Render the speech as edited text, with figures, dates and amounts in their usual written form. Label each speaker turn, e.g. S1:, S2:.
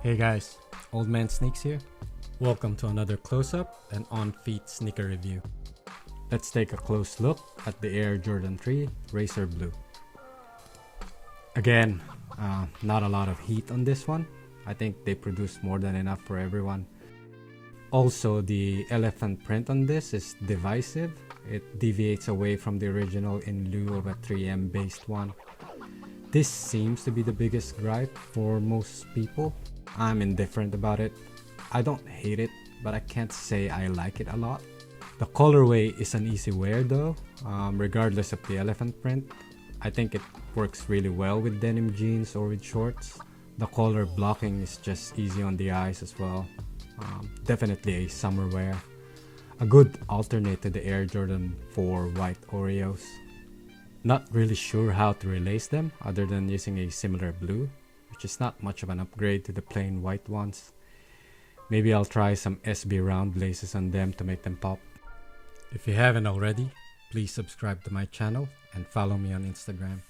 S1: Hey guys, Oldmansneaks here. Welcome to another close-up and on-feet sneaker review. Let's take a close look at the Air Jordan 3 Racer Blue. Again, not a lot of heat on this one. I think they produced more than enough for everyone. Also, the elephant print on this is divisive. It deviates away from the original in lieu of a 3M based one. This seems to be the biggest gripe for most people. I'm indifferent about it. I don't hate it, but I can't say I like it a lot. The colorway is an easy wear though, regardless of the elephant print. I think it works really well with denim jeans or with shorts. The color blocking is just easy on the eyes as well. Definitely a summer wear. A good alternate to the Air Jordan 4 white Oreos. Not really sure how to relace them other than using a similar blue, which is not much of an upgrade to the plain white ones. Maybe I'll try some SB round laces on them to make them pop. If you haven't already, please subscribe to my channel and follow me on Instagram.